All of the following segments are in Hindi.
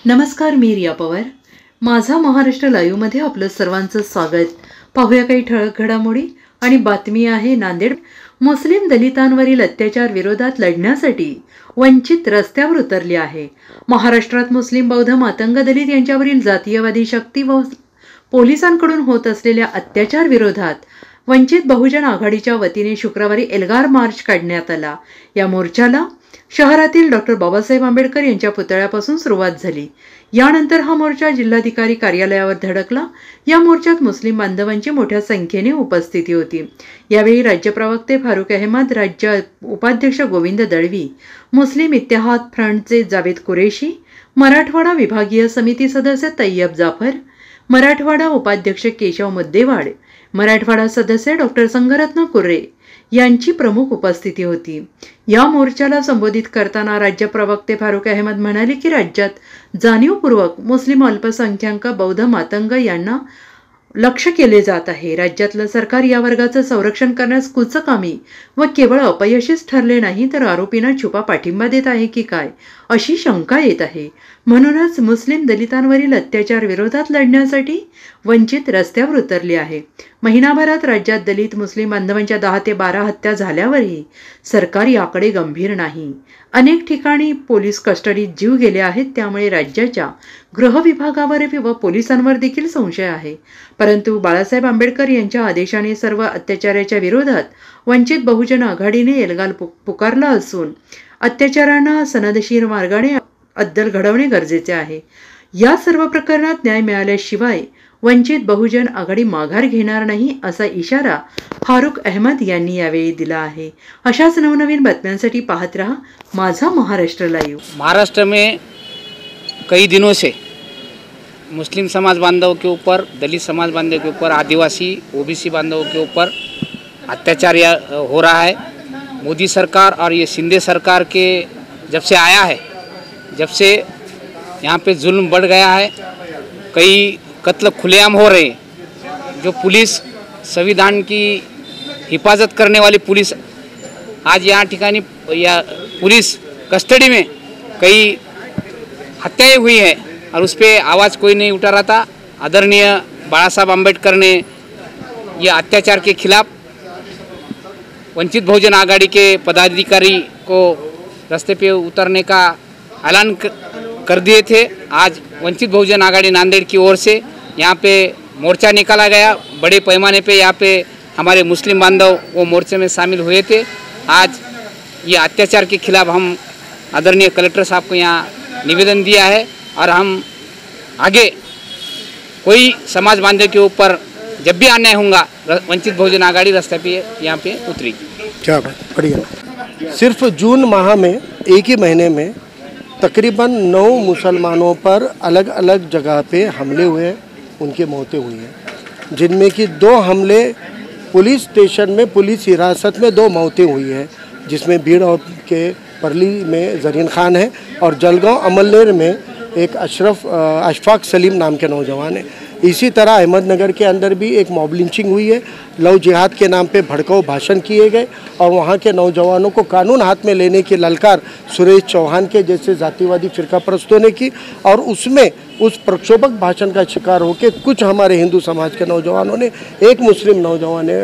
नमस्कार, मी रिया पवार. माझा महाराष्ट्र लाईव्हमध्ये आपलं सर्वांचं स्वागत. पाहूया काही ठळक घडामोडी आणि बातमी आहे नांदेड. मुस्लिम दलितांवरील अत्याचार विरोधात लढण्यासाठी वंचित रस्त्यावर उतरली आहे. महाराष्ट्रात मुस्लिम बौद्ध मातंग दलित यांच्यावरील जातीयवादी शक्ती व पोलिसांकडून होत असलेल्या अत्याचार विरोधात वंचित बहुजन आघाडीच्या वतीने शुक्रवारी एल्गार मार्च काढण्यात आला. या मोर्चाला शहरातील डॉक्टर बाबासाहेब आंबेडकर यांच्या पुतळ्यापासून सुरुवात झाली. यानंतर हा मोर्चा जिल्हाधिकारी कार्यालयावर धडकला. या मोर्चात मुस्लिम बांधवांची मोठ्या संख्येने उपस्थिती होती. यावेळी राज्य प्रवक्ते फारुक अहमद, राज्य उपाध्यक्ष गोविंद दळवी, मुस्लिम इत्तेहाद फ्रंटचे जावेद कुरेशी, मराठवाडा विभागीय समिती सदस्य तय्यब जाफर, मराठवाडा उपाध्यक्ष केशव मुद्देवाड, मराठवाडा सदस्य डॉक्टर संघरत्न कुर्रे यांची प्रमुख उपस्थिती होती. या मोर्चाला संबोधित करताना राज्य प्रवक्ते फारुक अहमद म्हणाले की राज्यात जाणीवपूर्वक मुस्लिम अल्पसंख्याक बौद्ध मातंग यांना लक्ष केले जात आहे. राज्यातलं सरकार या वर्गाचं संरक्षण करण्यास कुचकामी व केवळ अपयशीच ठरले नाही तर आरोपींना छुपा पाठिंबा देत आहे की काय अशी शंका येत आहे. म्हणूनच मुस्लिम दलितांवरील अत्याचार विरोधात लढण्यासाठी वंचित रस्त्यावर उतरली आहे. महिनाभरात राज्यात दलित मुस्लिम बांधवांच्या 10 ते 12 हत्या झाल्यावरही सरकार याकडे गंभीर नाही. अनेक ठिकाणी पोलीस कस्टडीत जीव गेले आहेत. त्यामुळे राज्याच्या गृह विभागावर व पोलिसांवर देखील संशय आहे. परंतु बाळासाहेब आंबेडकर यांच्या आदेशाने सर्व अत्याचाराच्या विरोधात वंचित बहुजन आघाडीने एल्गार पुकारला असून अत्याचारांना सनदशीर मार्गाने अद्दल घडवणे गरजेचे आहे. या सर्व प्रकरणात न्याय मिळाल्याशिवाय वंचित बहुजन आघाडी माघार घेणार नाही असा इशारा फारुक अहमद यांनी यावेळी दिला आहे. अशाच नवनवीन बातम्यांसाठी पाहत रहा माझा महाराष्ट्र लाईव्ह. महाराष्ट्र में कई दिनों से मुस्लिम समाज बांधव के ऊपर, दलित समाज बांधव के ऊपर, आदिवासी ओबीसी बांधवों के ऊपर अत्याचार हो रहा है. मोदी सरकार और ये शिंदे सरकार के जब से आया है, जब से यहाँ पे जुल्म बढ़ गया है. कई कत्ल खुलेआम हो रहे हैं. जो पुलिस, संविधान की हिफाजत करने वाली पुलिस आज यहाँ ठिकानी या पुलिस कस्टडी में कई हत्याएं हुई है और उस पर आवाज़ कोई नहीं उठा रहा था. आदरणीय बाळासाहेब आंबेडकर ने ये अत्याचार के खिलाफ वंचित बहुजन आघाड़ी के पदाधिकारी को रास्ते पे उतरने का ऐलान कर दिए थे. आज वंचित बहुजन आघाड़ी नांदेड़ की ओर से यहाँ पे मोर्चा निकाला गया. बड़े पैमाने पे यहाँ पे हमारे मुस्लिम बांधव वो मोर्चे में शामिल हुए थे. आज ये अत्याचार के खिलाफ हम आदरणीय कलेक्टर साहब को यहाँ निवेदन दिया है और हम आगे कोई समाज बांधव के ऊपर जब भी अन्याय होगा वंचित बहुजन आघाड़ी रास्ते पे यहाँ पे उतरेगी. क्या बात, बढ़िया. सिर्फ जून माह में एक ही महीने में तकरीबन 9 मुसलमानों पर अलग अलग जगह पे हमले हुए, उनकी मौतें हुई हैं, जिनमें कि 2 हमले पुलिस स्टेशन में पुलिस हिरासत में 2 मौतें हुई हैं, जिसमें भीड़ के परली में जरीन खान है और जलगांव अमलनेर में एक अशफाक सलीम नाम के नौजवान है. इसी तरह अहमदनगर के अंदर भी एक मॉब लिंचिंग हुई है. लव जिहाद के नाम पे भड़काऊ भाषण किए गए और वहाँ के नौजवानों को कानून हाथ में लेने की ललकार सुरेश चौहान के जैसे जातिवादी फिरका परस्तों ने की और उसमें उस प्रक्षोभक भाषण का शिकार होकर कुछ हमारे हिंदू समाज के नौजवानों ने एक मुस्लिम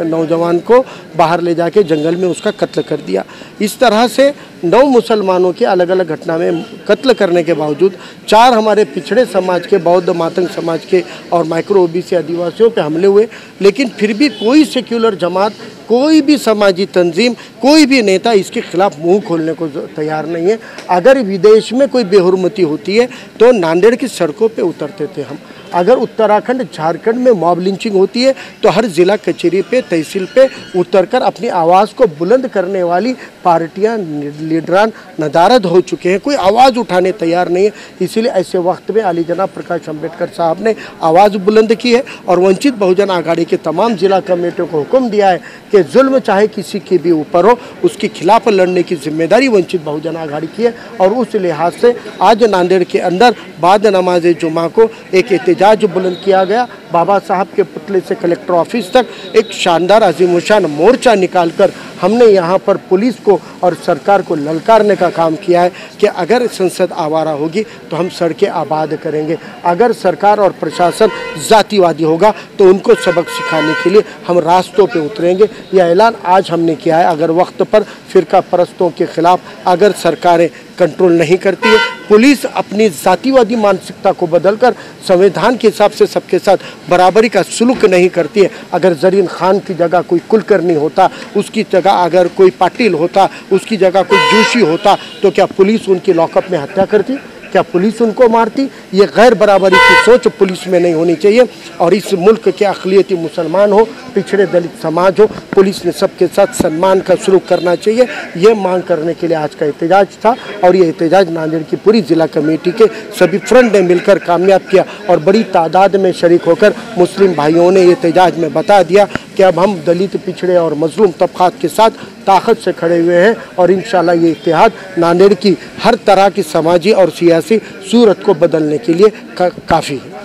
नौजवान को बाहर ले जाके जंगल में उसका कत्ल कर दिया. इस तरह से 9 मुसलमानों के अलग अलग घटना में कत्ल करने के बावजूद 4 हमारे पिछड़े समाज के, बौद्ध मातंग समाज के और माइक्रो ओबीसी आदिवासियों पे हमले हुए. लेकिन फिर भी कोई सेक्युलर जमात, कोई भी समाजी तंजीम, कोई भी नेता इसके खिलाफ मुंह खोलने को तैयार नहीं है. अगर विदेश में कोई बेहुरमती होती है तो नांदेड़ की सड़कों पे उतरते थे हम. अगर उत्तराखंड, झारखंड में मॉब लिंचिंग होती है तो हर जिला कचहरी पे, तहसील पे उतरकर अपनी आवाज़ को बुलंद करने वाली पार्टियां, लीडरान नदारद हो चुके हैं. कोई आवाज़ उठाने तैयार नहीं है. इसीलिए ऐसे वक्त में अली जनाब प्रकाश अम्बेडकर साहब ने आवाज़ बुलंद की है और वंचित बहुजन आघाड़ी के तमाम जिला कमेटियों को हुक्म दिया है कि जुल्म चाहे किसी के भी ऊपर हो, उसके खिलाफ लड़ने की जिम्मेदारी वंचित बहुजन आघाड़ी की है. और उस लिहाज से आज नांदेड़ के अंदर बाद नमाज जुमा को एक एहतजाज बुलंद किया गया। बाबा साहब के पुतले से कलेक्टर ऑफिस तक एक शानदार अजीमुशान मोर्चा निकालकर हमने यहाँ पर पुलिस को और सरकार को ललकारने का काम किया है कि अगर संसद आवारा होगी तो हम सड़कें आबाद करेंगे, अगर सरकार और प्रशासन जातिवादी होगा तो उनको सबक सिखाने के लिए हम रास्तों पे उतरेंगे। यह ऐलान आज हमने किया है। अगर वक्त पर फ़िरका परस्तों के ख़िलाफ़ अगर सरकारें कंट्रोल नहीं करती है, पुलिस अपनी जातिवादी मानसिकता को बदलकर संविधान के हिसाब से सबके साथ बराबरी का सुलूक नहीं करती है, अगर जरीन खान की जगह कोई कुलकर्णी होता, उसकी जगह अगर कोई पाटिल होता, उसकी जगह कोई जोशी होता, तो क्या पुलिस उनकी लॉकअप में हत्या करती? क्या पुलिस उनको मारती? ये गैर बराबरी की सोच पुलिस में नहीं होनी चाहिए। और इस मुल्क के अक़लियती मुसलमान हो, पिछड़े दलित समाज हो, पुलिस ने सबके साथ सम्मान का सलूक करना चाहिए। ये मांग करने के लिए आज का एहतजाज था और ये एहतजाज नांदेड़ की पूरी ज़िला कमेटी के सभी फ्रंट ने मिलकर कामयाब किया और बड़ी तादाद में शरीक होकर मुस्लिम भाइयों ने एहतजाज में बता दिया कि अब हम दलित, पिछड़े और मजलूम तबक़ात के साथ ताकत से खड़े हुए हैं और इंशाल्लाह ये इत्तेहाद नांदेड़ की हर तरह की समाजी और सियासी सूरत को बदलने के लिए काफ़ी है।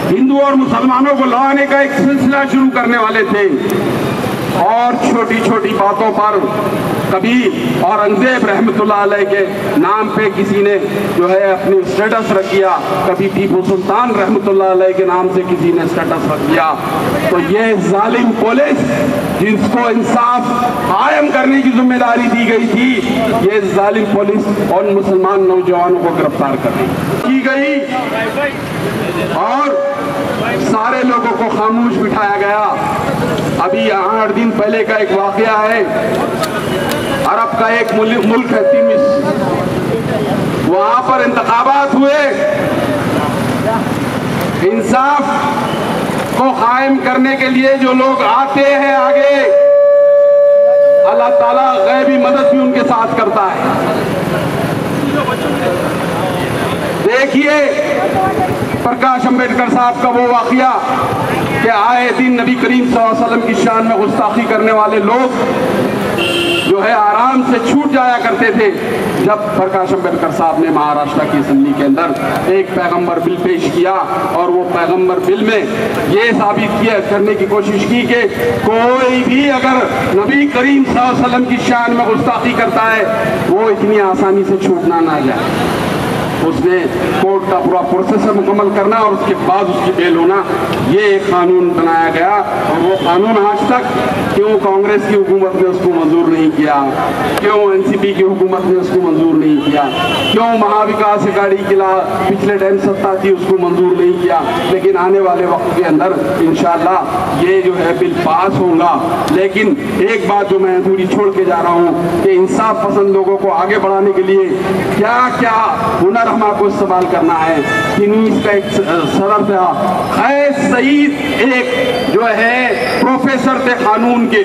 हिंदू और मुसलमानों को लड़ाने का एक सिलसिला शुरू करने वाले थे और छोटी छोटी बातों पर कभी औरंगजेब रहमतुल्लाह अलैह के नाम पे किसी ने जो है अपनी स्टेटस रख दिया, कभी टीपू सुल्तान रहमतुल्लाह अलैह के नाम से किसी ने स्टेटस रख दिया। तो ये जालिम पुलिस जिसको इंसाफ कायम करने की जिम्मेदारी दी गई थी, ये जालिम पुलिस उन मुसलमान नौजवानों को गिरफ्तार करने की गई और सारे लोगों को खामोश बिठाया गया। अभी 8 दिन पहले का एक वाकया है, अरब का एक मुल्क है तिमिस, वहां पर इंतखाबात हुए। इंसाफ को कायम करने के लिए जो लोग आते हैं आगे, अल्लाह ताला गैबी मदद भी उनके साथ करता है। देखिए प्रकाश अंबेडकर साहब का वो वाकया कि आए दिन नबी करीम सल्लल्लाहु अलैहि वसल्लम की शान में गुस्ताखी करने वाले लोग जो है आराम से छूट जाया करते थे। जब प्रकाश अंबेडकर साहब ने महाराष्ट्र की असेंबली के अंदर एक पैगंबर बिल पेश किया और वो पैगंबर बिल में ये साबित किया करने की कोशिश की कि कोई भी अगर नबी करीम सल्लल्लाहु अलैहि वसल्लम की शान में गुस्ताखी करता है वो इतनी आसानी से छूटना ना जाए। उसने कोर्ट का पूरा प्रोसेस मुकम्मल करना और उसके बाद उसकी बेल होना, ये एक कानून बनाया गया। और वो कानून आज तक क्यों कांग्रेस की हुकूमत ने उसको मंजूर नहीं किया, क्यों एनसीपी की हुकूमत ने उसको मंजूर नहीं किया, क्यों महाविकास अघाड़ी के पिछले टाइम सत्ता थी उसको मंजूर नहीं किया। लेकिन आने वाले वक्त के अंदर इंशाल्लाह ये जो है बिल पास होगा। लेकिन एक बात जो मैं अधूरी छोड़ के जा रहा हूँ कि इंसाफ पसंद लोगों को आगे बढ़ाने के लिए क्या क्या हुनर हमको इस्तेमाल करना है। इसका एक सदर था खैर सईद, एक जो है प्रोफेसर थे कानून के,